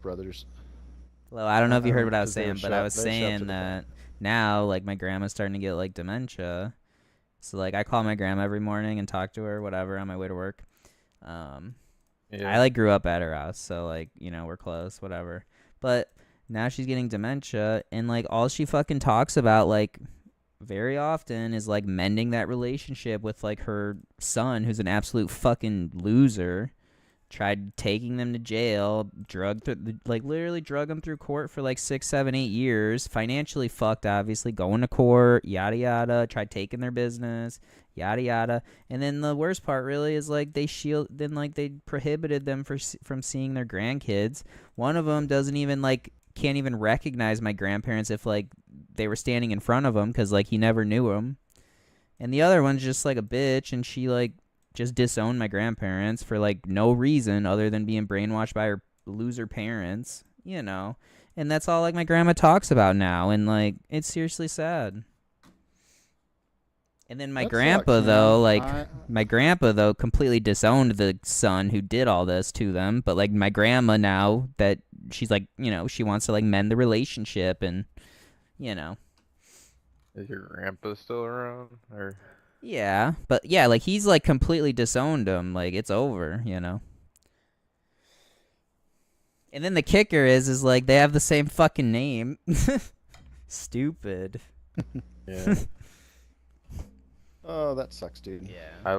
brothers. Well, I don't know if you heard what I was 'Cause they would saying, but I was they show up to saying the that now, like, my grandma's starting to get, like, dementia. So, like, I call my grandma every morning and talk to her, whatever, on my way to work. Um, I, Yeah. like, grew up at her house, so, like, you know, we're close, whatever. But now she's getting dementia, and, like, all she fucking talks about, like, very often is, like, mending that relationship with, like, her son, who's an absolute fucking loser. Tried taking them to jail, literally drug them through court for like 6, 7, 8 years. Financially fucked, obviously, going to court, yada yada. Tried taking their business, yada yada. And then the worst part really is like they prohibited them from seeing their grandkids. One of them doesn't even can't even recognize my grandparents if like they were standing in front of him because like he never knew them. And the other one's just like a bitch, and she like just disowned my grandparents for like no reason other than being brainwashed by her loser parents, you know. And that's all like my grandma talks about now, and like it's seriously sad. And then my That grandpa sucks, though, man. like my grandpa though completely disowned the son who did all this to them, but like my grandma now that she's like, you know, she wants to like mend the relationship and you know. Is your grandpa still around? Or Yeah, but yeah, like he's like completely disowned him. Like it's over, you know. And then the kicker is like they have the same fucking name. Stupid. yeah. Oh, that sucks, dude. Yeah. I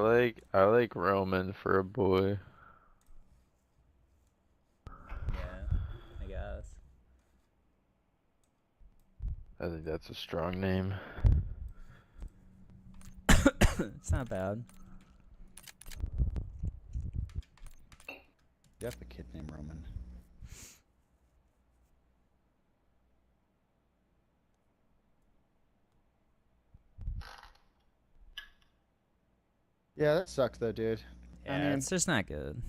like Roman for a boy. Yeah, I guess. I think that's a strong name. It's not bad. You have a kid named Roman. Yeah, that sucks though, dude. Yeah, I mean, it's just not good.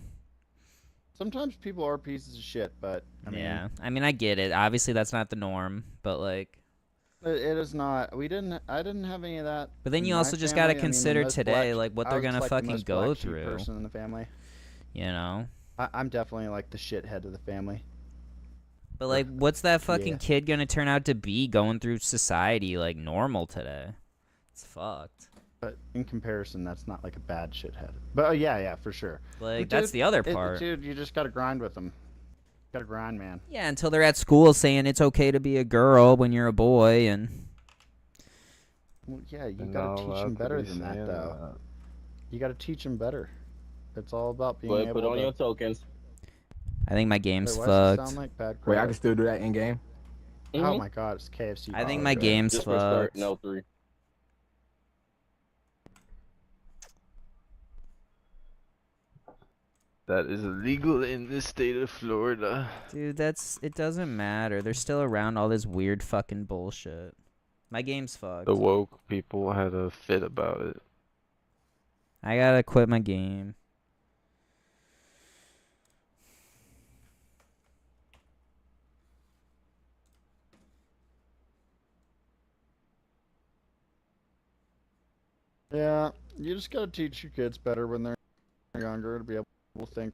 sometimes people are pieces of shit, but I mean, Yeah, I mean I get it. Obviously that's not the norm, but like. it is not. I didn't have any of that. But then In you my also just gotta family. I mean, the consider most black. today, like what I they're was gonna like the fucking most go black sheep through. person in the family. You know. I'm definitely like the shithead of the family. But like, what's that fucking Yeah. kid gonna turn out to be going through society like normal today? It's fucked. But in comparison, that's not like a bad shithead. But yeah, for sure. Like Dude, that's the other part. Dude, you just gotta grind with them. Gotta grind, man. Yeah, until they're at school saying it's okay to be a girl when you're a boy, and Well, yeah, you They're gotta not teach allowed them to better be than that, saying though. that. You gotta teach them better. It's all about being But able put on to. your tokens. I think my game's Wait, why does it fucked. sound like bad Wait, I crap? can still do that in game? Oh my god, it's KFC. I think balls, my right? game's Just for start fucked. in L3. That is illegal in the state of Florida. Dude, it doesn't matter. They're still around all this weird fucking bullshit. My game's fucked. The woke people had a fit about it. I gotta quit my game. Yeah, you just gotta teach your kids better when they're younger to be able to think.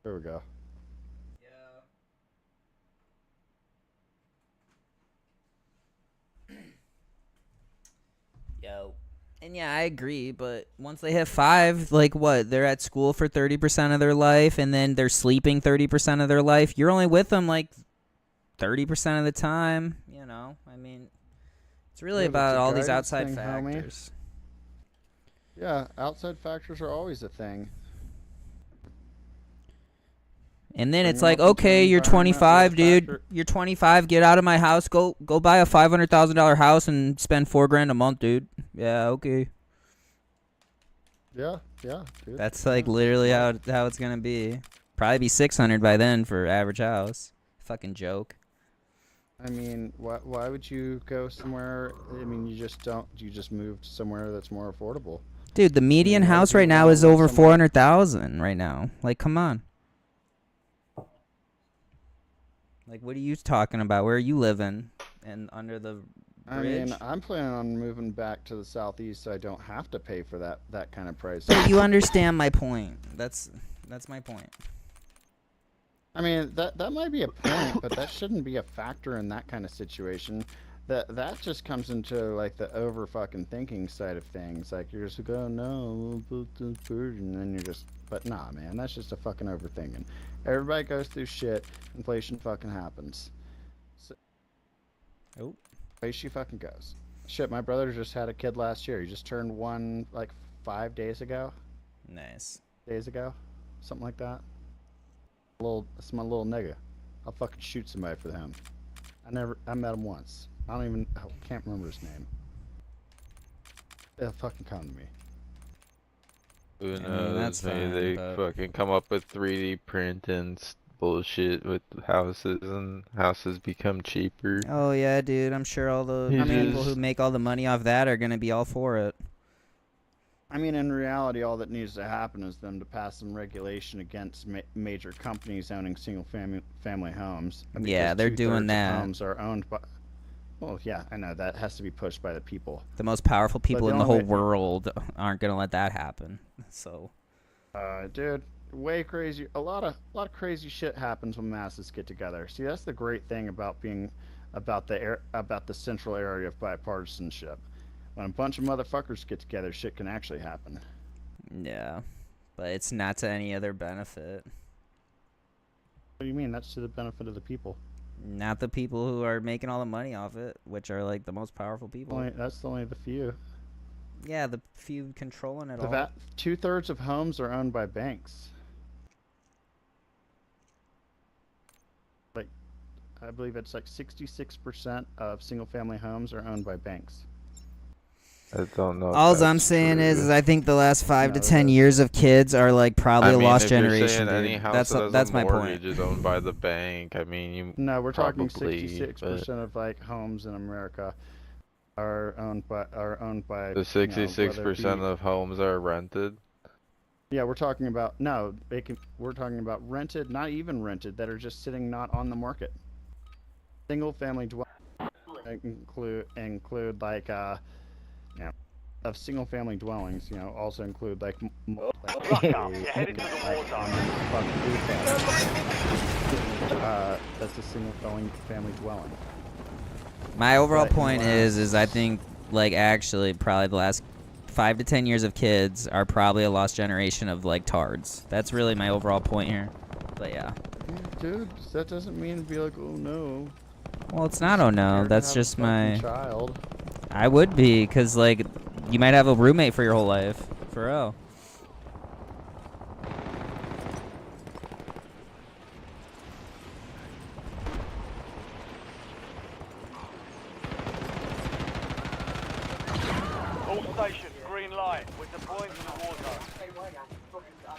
There we go. Yo. And yeah, I agree, but once they hit 5, like what? They're at school for 30% of their life, and then they're sleeping 30% of their life. You're only with them like 30% of the time, you know? I mean, it's really Yeah, about that's a all these guidance outside thing, homie. factors. Yeah, outside factors are always a thing. And then Bring it's them like, up into okay, an you're environment 25, where dude. factor- You're 25. Get out of my house. Go buy a $500,000 house and spend $4,000 a month, dude. Yeah, okay. Yeah, dude. That's like Yeah, literally right. how it's gonna be. Probably be 600 by then for average house. Fucking joke. I mean, why would you go somewhere? I mean, you just moved somewhere that's more affordable. Dude, the median why would house you right now wanna is live over somewhere- 400,000 right now. Like, come on. Like, what are you talking about? Where are you living? And under the I bridge? mean, I'm planning on moving back to the southeast, so I don't have to pay for that kind of price. But you understand my point. That's my point. I mean, that might be a point, but that shouldn't be a factor in that kind of situation. That just comes into like the over fucking thinking side of things. Like you're just go no, and then you're just. But nah, man, that's just a fucking overthinking. Everybody goes through shit. Inflation fucking happens. So, Oh. way she fucking goes. Shit, my brother just had a kid last year. He just turned 1 like 5 days ago. Nice. Something like that. It's my little nigga. I'll fucking shoot somebody for him. I met him once. I can't remember his name. It'll fucking come to me. Who I mean, knows? that's Maybe fine, they but- fucking come up with 3D print and bullshit with houses, and houses become cheaper. Oh yeah, dude. I'm sure all the You people who just- make all the money off that are gonna be all for it. I mean, in reality, all that needs to happen is them to pass some regulation against major companies owning family homes. Yeah, because they're doing 2/3 of that. Homes are owned by. Well, yeah, I know that has to be pushed by the people. The most powerful people the in the whole only way- world aren't gonna let that happen. So Dude, way crazy. A lot of crazy shit happens when masses get together. See, that's the great thing about being about the central area of bipartisanship. When a bunch of motherfuckers get together, shit can actually happen. yeah, but it's not to any other benefit. What do you mean? That's to the benefit of the people. Not the people who are making all the money off it, which are like the most powerful people. That's only the few. Yeah, the few controlling it all. 2/3 of homes are owned by banks. Like, I believe it's like 66% of single-family homes are owned by banks. I don't know. if All I'm that's saying true. is I think the last 5 to No, 10 it is. years of kids are like probably I a mean, lost if you're generation. saying any Dude. house that has That's a my mortgage point. is owned by the bank. I mean, you No, we're talking Probably, 66% of like homes in America are owned by the you know, 66% whether it be- of homes are rented. Yeah, we're talking about we're talking about rented, not even rented, that are just sitting not on the market. Single family dwellings include like you know, of single family dwellings, you know, also include like that's a single family dwelling. My overall But in point the is I last- think like actually probably the last 5 to 10 years of kids are probably a lost generation of like tards. That's really my overall point here. But yeah. Dude, that doesn't mean to be like, oh no. Well, it's not. Oh no, scared to that's have a just fucking my. child. I would be, cause like, you might have a roommate for your whole life, for real. All stations, green light. We're deploying to the war zone. I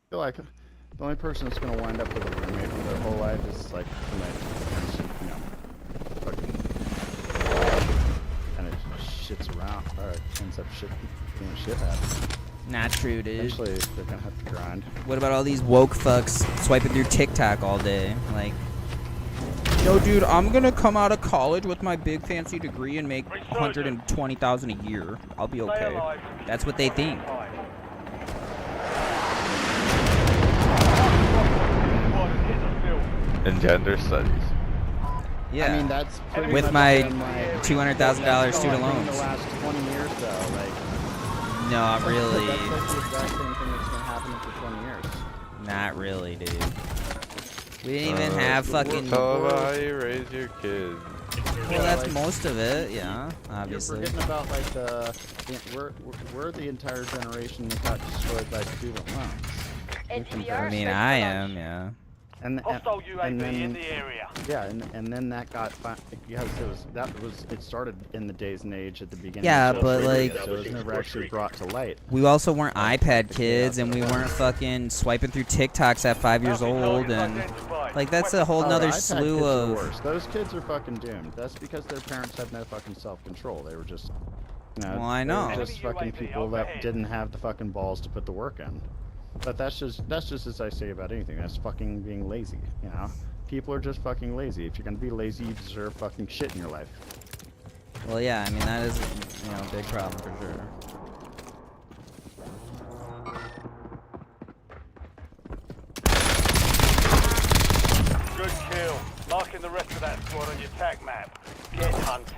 feel like the only person that's gonna wind up with a roommate for their whole life is like somebody who's, you know, fucking and it shits around or ends up doing shit happen. Not true, dude. Eventually they're gonna have to grind. What about all these woke fucks swiping through TikTok all day? Like, yo, dude, I'm gonna come out of college with my big fancy degree and make $120,000 a year. I'll be Stay okay. alive. That's what they think. in gender studies. Yeah. I mean, that's pretty With much my been, like, $200,000 student in loans. the last 20 years, though. Like, Not really. That's like the exact same thing that's been happening for 20 years. Not really, dude. We didn't even have fucking. Tell about how you raise your kids. Well, that's most of it, yeah. You're Obviously. forgetting about like we're the entire generation that got destroyed by student loans. In I comparison. mean, I am, yeah. And Hostile UAV then, in the area. yeah, and then that got because it started in the days and age at the beginning. Yeah, of but, social media, like- so it was never actually brought to light. We also weren't iPad kids, and we weren't fucking swiping through TikToks at 5 years old, and like that's a whole Oh, nother the iPad slew kids are of. worse. Those kids are fucking doomed. That's because their parents had no fucking self-control. They were just, you know, Well, I they were know. just fucking people that didn't have the fucking balls to put the work in. But that's just as I say about anything. That's fucking being lazy. You know, people are just fucking lazy. If you're gonna be lazy, you deserve fucking shit in your life. Well, yeah, I mean that is, a big problem for sure. Good kill. Marking the rest of that squad on your tac map. Get hunting.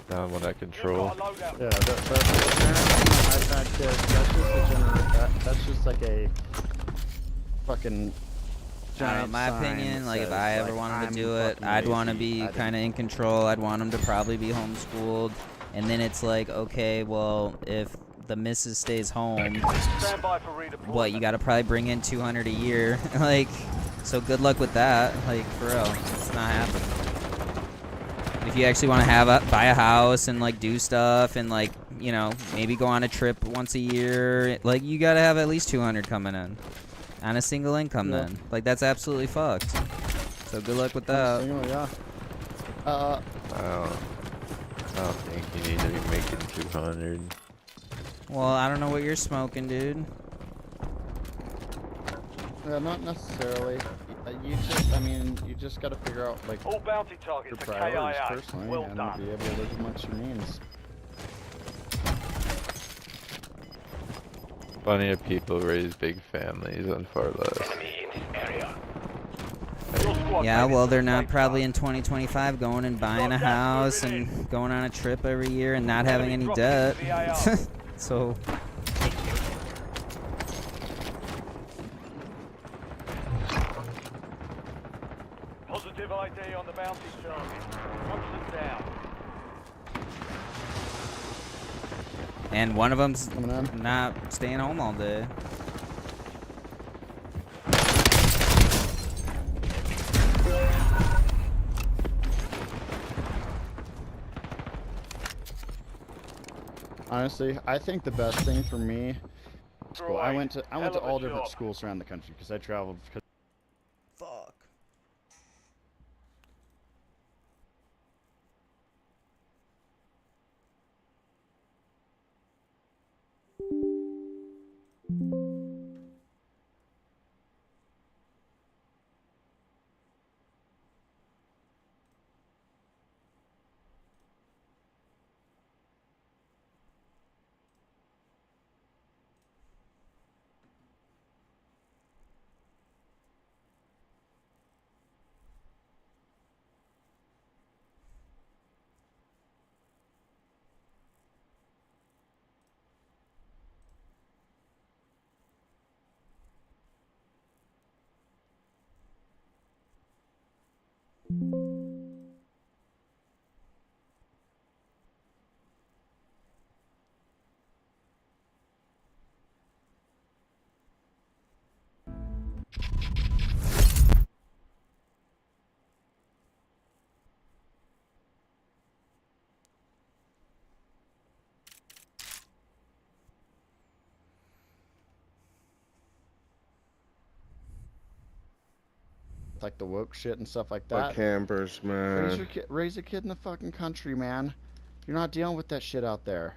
Now I'm under control. You've got a loadout. Yeah, the parents and the iPad kids. That's just that's just like a fucking. I don't know, giant my sign opinion, that like if says, I ever like, wanted to I'm do it, fucking I'd want to lazy. be I didn't- kind of in control. I'd want them to probably be homeschooled, and then it's like, okay, well, if the missus stays home, Stand by for redeployment. what, you got to probably bring in 200 a year, like, so good luck with that, like, for real, it's not happening. If you actually want to buy a house and like do stuff and like, maybe go on a trip once a year, like you got to have at least 200 coming in on a single income. Yeah. Then like that's absolutely fucked. So good luck with that. Yeah. I don't think you need to be making 200. Well, I don't know what you're smoking, dude. Yeah, not necessarily. You just gotta figure out like All bounty your targets are priorities KIA. personally, Well and done. be able to live amongst your means. Plenty of people raise big families on far less. Your squad Yeah, made it well, to they're the not safe probably zone. in 2025 going and buying a house and going on a trip every year and not having any debt. So, Positive ID on the bounty target. Hunt them down. and one of them's Coming in. not staying home all day. Honestly, I think the best thing for me. Well, I Great. went to Hell of a all different job. schools around the country because I traveled. Fuck. Like the woke shit and stuff like Fuck that. campers, man. Raise a kid in the fucking country, man. You're not dealing with that shit out there.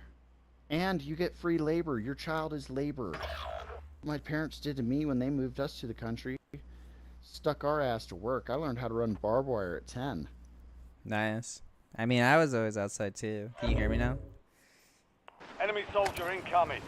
And you get free labor. Your child is labor. My parents did to me when they moved us to the country. Stuck our ass to work. I learned how to run barbed wire at 10. Nice. I mean, I was always outside too. Can you hear me now? Enemy soldier incoming.